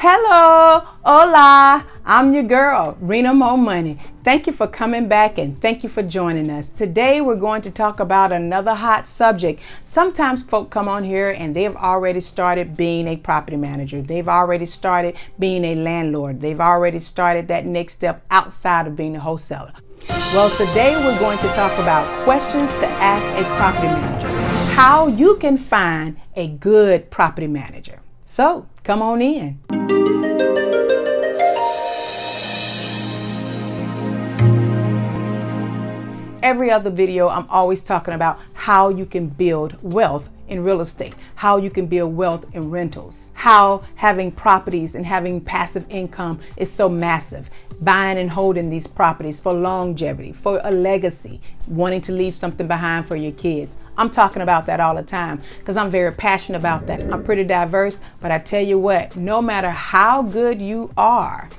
Hello, hola, I'm your girl, Rena MoMoney. Thank you for coming back and thank you for joining us. Today we're going to talk about another hot subject. Sometimes folk come on here and they've already started being a property manager. They've already started being a landlord. They've already started that next step outside of being a wholesaler. Well, today we're going to talk about questions to ask a property manager. How you can find a good property manager. So, come on in. Every other video, I'm always talking about how you can build wealth in real estate, how you can build wealth in rentals, how having properties and having passive income is so massive. Buying and holding these properties for longevity, for a legacy, wanting to leave something behind for your kids. I'm talking about that all the time because I'm very passionate about that. I'm pretty diverse, but I tell you what, no matter how good you are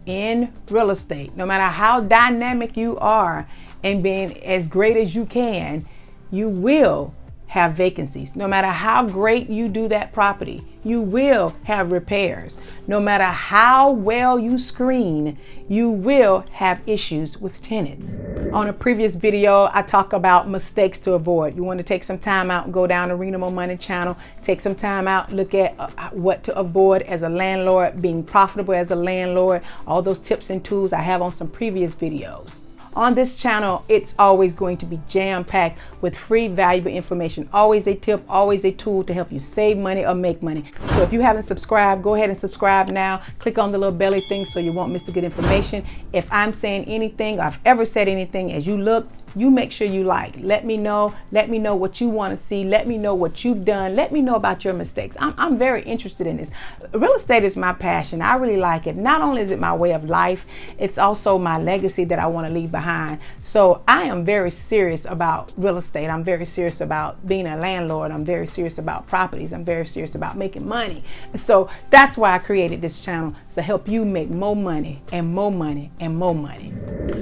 in real estate, no matter how dynamic you are and being as great as you can, you will have vacancies. No matter how great you do that property, you will have repairs. No matter how well you screen, you will have issues with tenants. On a previous video, I talk about mistakes to avoid. You want to take some time out and go down to Rena MoMoney channel, take some time out, look at what to avoid as a landlord, being profitable as a landlord, all those tips and tools I have on some previous videos. On this channel, it's always going to be jam-packed with free, valuable information. Always a tip, always a tool to help you save money or make money. So if you haven't subscribed, go ahead and subscribe now. Click on the little belly thing so you won't miss the good information. If I'm saying anything, or I've ever said anything, as you look, you make sure you like. Let me know what you want to see. Let me know what you've done. Let me know about your mistakes. I'm very interested in this. Real estate is my passion. I really like it. Not only is it my way of life, it's also my legacy that I want to leave behind. So I am very serious about real estate. I'm very serious about being a landlord. I'm very serious about properties. I'm very serious about making money. So that's why I created this channel, to help you make more money and more money and more money.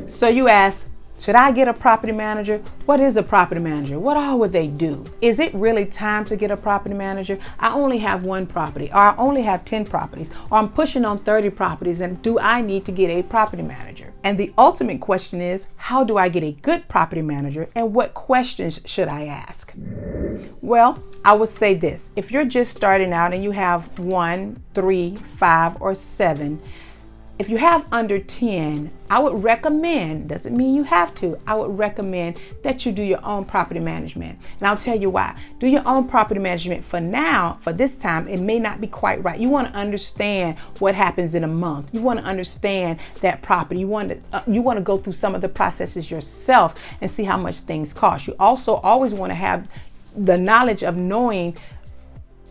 So you ask, should I get a property manager? What is a property manager? What all would they do? Is it really time to get a property manager? I only have one property, or I only have 10 properties, or I'm pushing on 30 properties, and do I need to get a property manager? And the ultimate question is, how do I get a good property manager, and what questions should I ask? Well, I would say this. If you're just starting out and you have 1, 3, 5, or 7, if you have under 10, I would recommend, doesn't mean you have to, I would recommend that you do your own property management. And I'll tell you why. Do your own property management for now, for this time, it may not be quite right. You want to understand what happens in a month. You want to understand that property. You want to go through some of the processes yourself and see how much things cost. You also always want to have the knowledge of knowing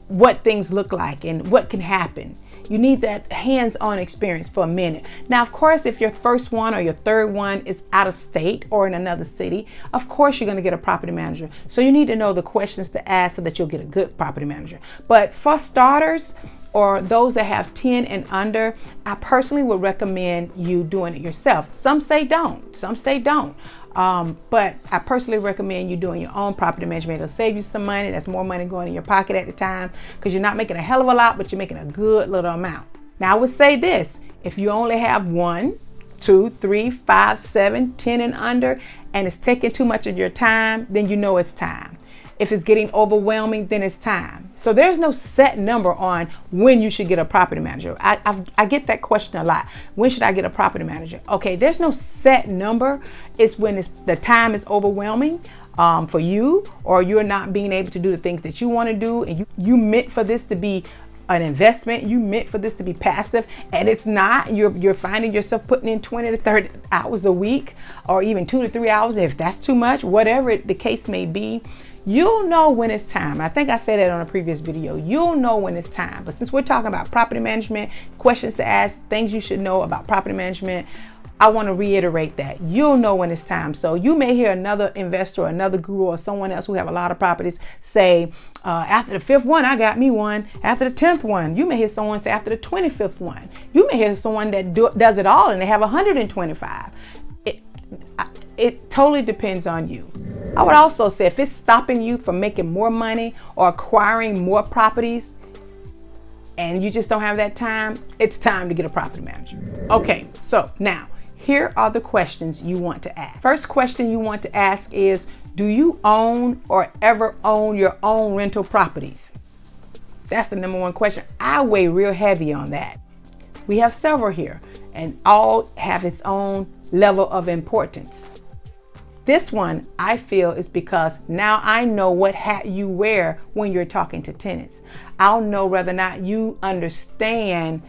what things look like and what can happen. You need that hands-on experience for a minute. Now, of course, if your first one or your third one is out of state or in another city, of course, you're going to get a property manager. So you need to know the questions to ask so that you'll get a good property manager. But for starters, or those that have 10 and under, I personally would recommend you doing it yourself. Some say don't. Some say don't. But I personally recommend you doing your own property management. It'll save you some money. That's more money going in your pocket at the time, because you're not making a hell of a lot, but you're making a good little amount. Now, I would say this: if you only have 1, 2, 3, 5, 7, 10 and under, and it's taking too much of your time, then you know it's time. If it's getting overwhelming, then it's time. So there's no set number on when you should get a property manager. I get that question a lot. When should I get a property manager? Okay, there's no set number. It's when the time is overwhelming for you, or you're not being able to do the things that you want to do, and you meant for this to be an investment, you meant for this to be passive, and it's not. You're finding yourself putting in 20 to 30 hours a week, or even 2 to 3 hours if that's too much, whatever the case may be. You'll know when it's time. I think I said that on a previous video. You'll know when it's time. But since we're talking about property management, questions to ask, things you should know about property management, I want to reiterate that. You'll know when it's time. So you may hear another investor or another guru or someone else who have a lot of properties say, after the 5th one, I got me one. After the 10th one, you may hear someone say after the 25th one. You may hear someone that does it all and they have 125. It totally depends on you. I would also say, if it's stopping you from making more money or acquiring more properties, and you just don't have that time, it's time to get a property manager. Okay, so now here are the questions you want to ask. First question you want to ask is, do you own or ever own your own rental properties? That's the number one question. I weigh real heavy on that. We have several here, and all have its own level of importance. This one, I feel, is because now I know what hat you wear when you're talking to tenants. I'll know whether or not you understand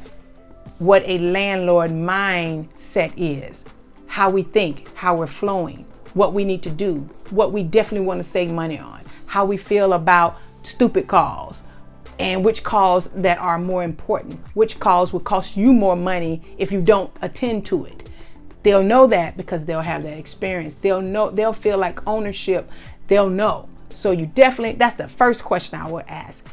what a landlord mindset is, how we think, how we're flowing, what we need to do, what we definitely want to save money on, how we feel about stupid calls, and which calls that are more important, which calls will cost you more money if you don't attend to it. They'll know that because they'll have that experience. They'll know, they'll feel like ownership. They'll know. So you definitely, that's the first question I would ask.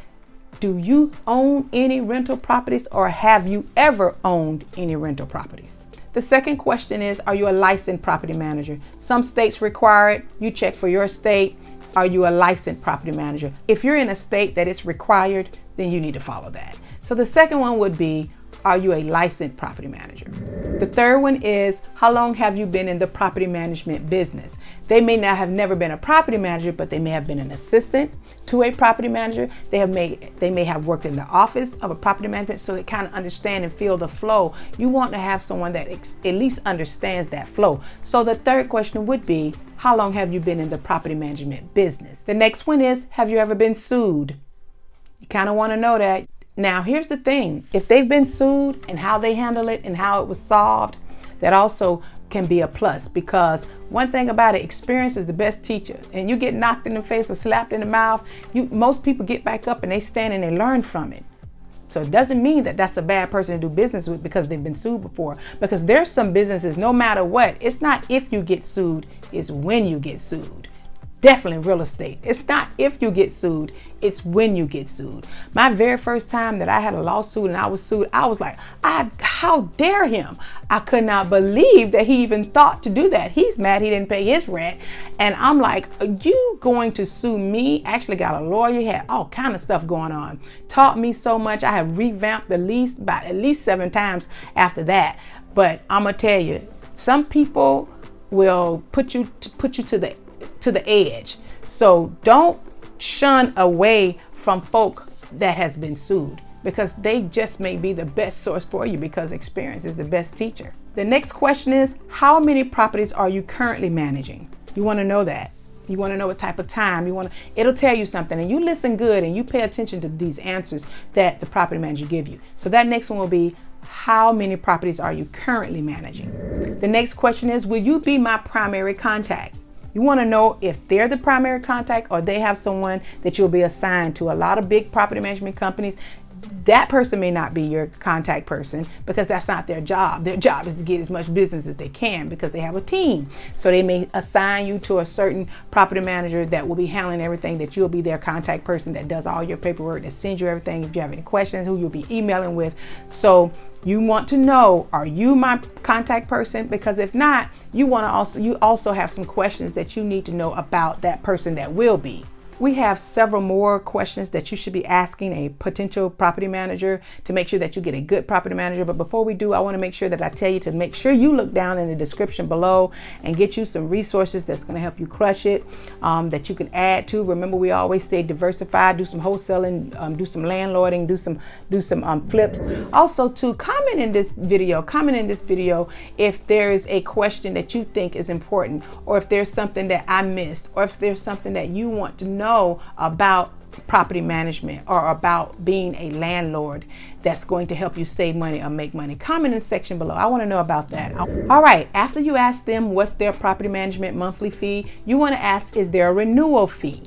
Do you own any rental properties, or have you ever owned any rental properties? The second question is, are you a licensed property manager? Some states require it. You check for your state. Are you a licensed property manager? If you're in a state that it's required, then you need to follow that. So the second one would be, are you a licensed property manager? The third one is, how long have you been in the property management business? They may not have never been a property manager, but they may have been an assistant to a property manager. They may have worked in the office of a property management, so they kind of understand and feel the flow. You want to have someone that at least understands that flow. So the third question would be, how long have you been in the property management business? The next one is, have you ever been sued? You kind of want to know that. Now, here's the thing. If they've been sued and how they handle it and how it was solved, that also can be a plus, because one thing about it, experience is the best teacher. And you get knocked in the face or slapped in the mouth, most people get back up and they stand and they learn from it. So it doesn't mean that that's a bad person to do business with because they've been sued before. Because there's some businesses, no matter what, it's not if you get sued, it's when you get sued. Definitely real estate. It's not if you get sued, it's when you get sued. My very first time that I had a lawsuit and I was sued, I was like, how dare him? I could not believe that he even thought to do that. He's mad he didn't pay his rent. And I'm like, are you going to sue me? Actually got a lawyer, had all kind of stuff going on. Taught me so much. I have revamped the lease about at least 7 times after that. But I'm gonna tell you, some people will put you to the edge. So don't shun away from folk that has been sued, because they just may be the best source for you, because experience is the best teacher. The next question is, how many properties are you currently managing? You want to know that. You want to know what type of time it'll tell you something, and you listen good and you pay attention to these answers that the property manager give you. So that next one will be, how many properties are you currently managing? The next question is, will you be my primary contact? You want to know if they're the primary contact or they have someone that you'll be assigned to. A lot of big property management companies, that person may not be your contact person because that's not their job. Their job is to get as much business as they can because they have a team. So they may assign you to a certain property manager that will be handling everything, that you'll be their contact person that does all your paperwork, that sends you everything. If you have any questions, who you'll be emailing with. So you want to know, are you my contact person? Because if not, you also have some questions that you need to know about that person that will be. We have several more questions that you should be asking a potential property manager to make sure that you get a good property manager. But before we do, I want to make sure that I tell you to make sure you look down in the description below and get you some resources that's going to help you crush it, that you can add to. Remember, we always say diversify, do some wholesaling, do some landlording, do some flips. Also, to comment in this video if there is a question that you think is important, or if there's something that I missed, or if there's something that you want to know about property management or about being a landlord that's going to help you save money or make money. Comment in the section below. I want to know about that. All right, after you ask them what's their property management monthly fee, you want to ask, is there a renewal fee?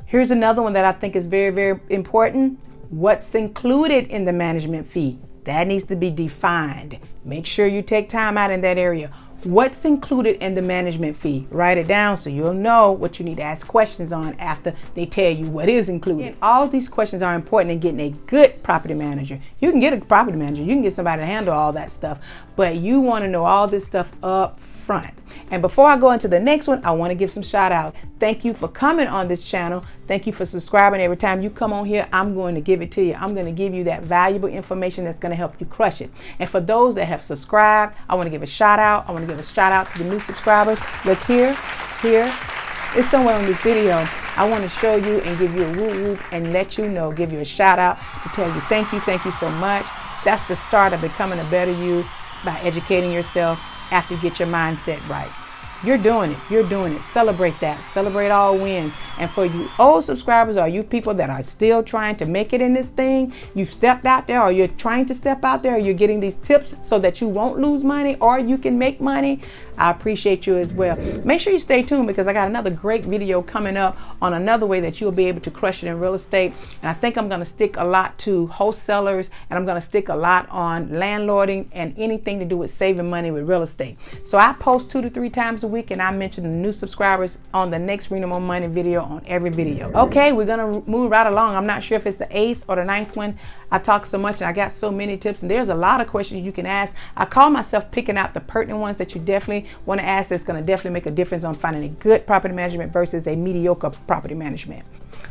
Here's another one that I think is very, very important. What's included in the management fee? That needs to be defined. Make sure you take time out in that area. What's included in the management fee? Write it down so you'll know what you need to ask questions on after they tell you what is included. All these questions are important in getting a good property manager. You can get a property manager, you can get somebody to handle all that stuff, but you want to know all this stuff up front. And before I go into the next one, I want to give some shout outs. Thank you for coming on this channel. Thank you for subscribing. Every time you come on here, I'm going to give it to you. I'm going to give you that valuable information that's going to help you crush it. And for those that have subscribed, I want to give a shout out. I want to give a shout out to the new subscribers. Look here, it's somewhere on this video. I want to show you and give you a whoop whoop and let you know, give you a shout out to tell you thank you so much. That's the start of becoming a better you, by educating yourself after you get your mindset right. You're doing it. Celebrate that. Celebrate all wins. And for you old subscribers, or you people that are still trying to make it in this thing, you've stepped out there, or you're trying to step out there, or you're getting these tips so that you won't lose money or you can make money. I appreciate you as well. Make sure you stay tuned, because I got another great video coming up on another way that you'll be able to crush it in real estate. And I think I'm going to stick a lot to wholesalers, and I'm going to stick a lot on landlording and anything to do with saving money with real estate. So I post 2 to 3 times a week, and I mention the new subscribers on the next Rena MoMoney video on every video. Okay, we're going to move right along. I'm not sure if it's the 8th or the 9th one. I talk so much and I got so many tips, and there's a lot of questions you can ask. I call myself picking out the pertinent ones that you definitely want to ask, that's going to definitely make a difference on finding a good property management versus a mediocre property management.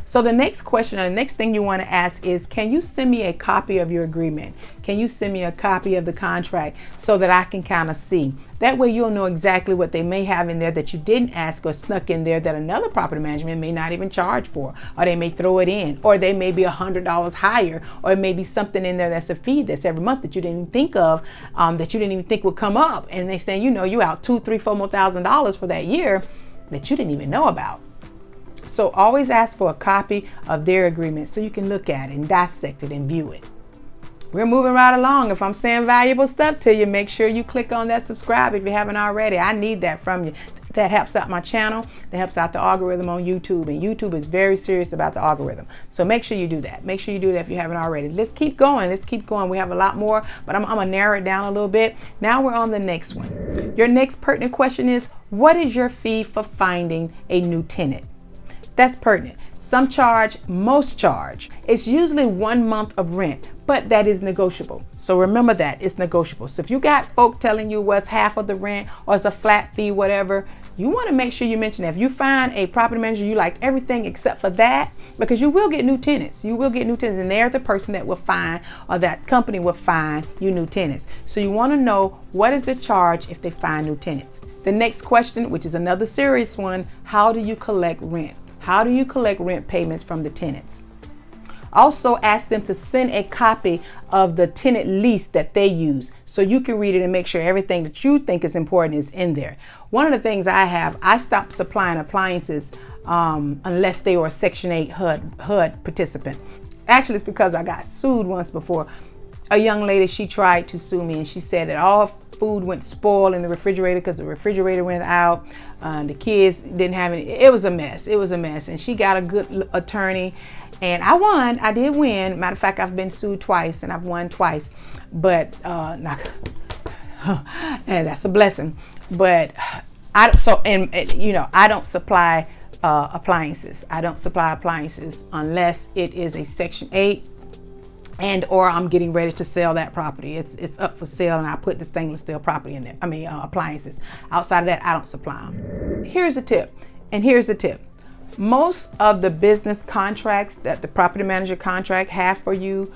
So the next question, or the next thing you want to ask is, can you send me a copy of your agreement? Can you send me a copy of the contract so that I can kind of see? That way you'll know exactly what they may have in there that you didn't ask, or snuck in there that another property management may not even charge for, or they may throw it in, or they may be $100 higher, or it may be something in there that's a fee that's every month that you didn't even think of, that you didn't even think would come up. And they say, you know, you out $2,000, $3,000, $4,000 more thousand dollars for that year that you didn't even know about. So always ask for a copy of their agreement so you can look at it and dissect it and view it. We're moving right along. If I'm saying valuable stuff to you, make sure you click on that subscribe if you haven't already. I need that from you. That helps out my channel. That helps out the algorithm on YouTube. And YouTube is very serious about the algorithm. So make sure you do that. Make sure you do that if you haven't already. Let's keep going. We have a lot more, but I'm going to narrow it down a little bit. Now we're on the next one. Your next pertinent question is, what is your fee for finding a new tenant? That's pertinent. Some charge, most charge. It's usually 1 month of rent, but that is negotiable. So remember that, it's negotiable. So if you got folk telling you what's half of the rent, or it's a flat fee, whatever, you want to make sure you mention that. If you find a property manager you like everything except for that, because you will get new tenants. You will get new tenants, and they're the person that will find, or that company will find you new tenants. So you want to know, what is the charge if they find new tenants? The next question, which is another serious one, how do you collect rent? How do you collect rent payments from the tenants? Also ask them to send a copy of the tenant lease that they use so you can read it and make sure everything that you think is important is in there. One of the things I stopped supplying appliances unless they were a Section 8 HUD participant. Actually, it's because I got sued once before. A young lady, she tried to sue me, and she said that all food went spoiled in the refrigerator because the refrigerator went out. The kids didn't have any. It was a mess. And she got a good attorney, and I won. I did win. Matter of fact, I've been sued twice, and I've won twice. But and that's a blessing. But I don't supply appliances. I don't supply appliances unless it is a Section 8. Or I'm getting ready to sell that property. It's up for sale, and I put the stainless steel property in there. Appliances. Outside of that, I don't supply them. Here's a tip. Most of the business contracts that the property manager contract have for you,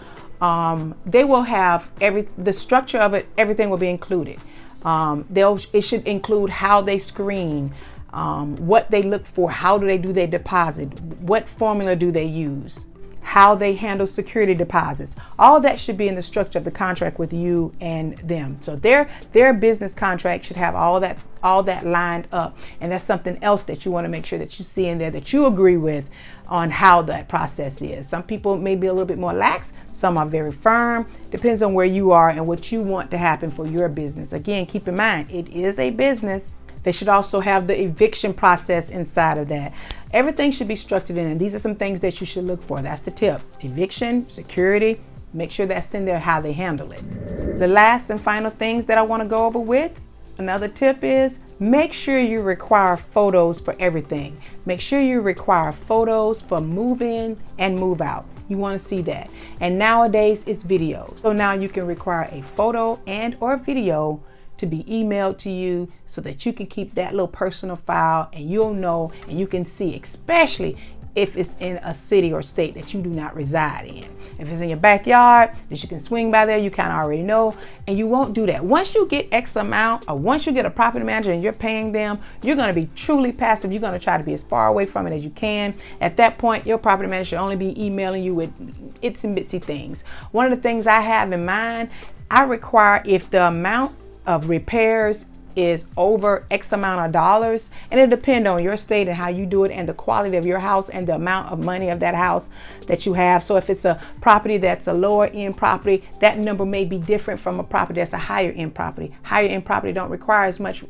they will have the structure of it. Everything will be included. It should include how they screen, what they look for, how do they do their deposit, what formula do they use, how they handle security deposits. All that should be in the structure of the contract with you and them. So their business contract should have all that lined up. And that's something else that you want to make sure that you see in there, that you agree with on how that process is. Some people may be a little bit more lax. Some are very firm. Depends on where you are and what you want to happen for your business. Again, keep in mind, it is a business. They should also have the eviction process inside of that. Everything should be structured in, and these are some things that you should look for. That's the tip. Eviction, security, make sure that's in there, how they handle it. The last and final things that I want to go over with, another tip is, make sure you require photos for everything. Make sure you require photos for move in and move out. You want to see that. And nowadays it's videos. So now you can require a photo and or video to be emailed to you so that you can keep that little personal file, and you'll know and you can see, especially if it's in a city or state that you do not reside in. If it's in your backyard that you can swing by there, you kind of already know, and you won't do that. Once you get X amount, or once you get a property manager and you're paying them, you're going to be truly passive. You're going to try to be as far away from it as you can. At that point, your property manager should only be emailing you with itsy bitsy things. One of the things I have in mind, I require, if the amount of repairs is over X amount of dollars, and it depends on your state and how you do it and the quality of your house and the amount of money of that house that you have. So if it's a property that's a lower end property, that number may be different from a property that's a higher end property. Higher end property don't require as much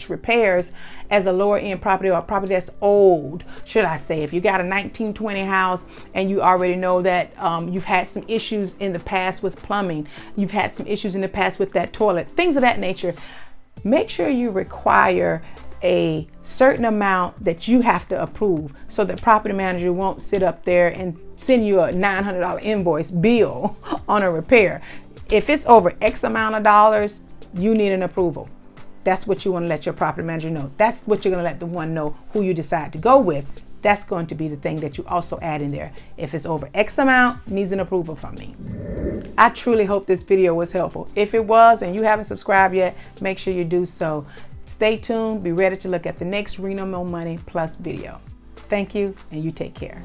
repairs as a lower end property, or a property that's old, should I say. If you got a 1920 house and you already know that you've had some issues in the past with plumbing, you've had some issues in the past with that toilet, things of that nature, make sure you require a certain amount that you have to approve, so the property manager won't sit up there and send you a $900 invoice bill on a repair. If it's over X amount of dollars, you need an approval. That's what you want to let your property manager know. That's what you're going to let the one know who you decide to go with. That's going to be the thing that you also add in there. If it's over X amount, needs an approval from me. I truly hope this video was helpful. If it was and you haven't subscribed yet, make sure you do so. Stay tuned. Be ready to look at the next Rena MoMoney Plus video. Thank you, and you take care.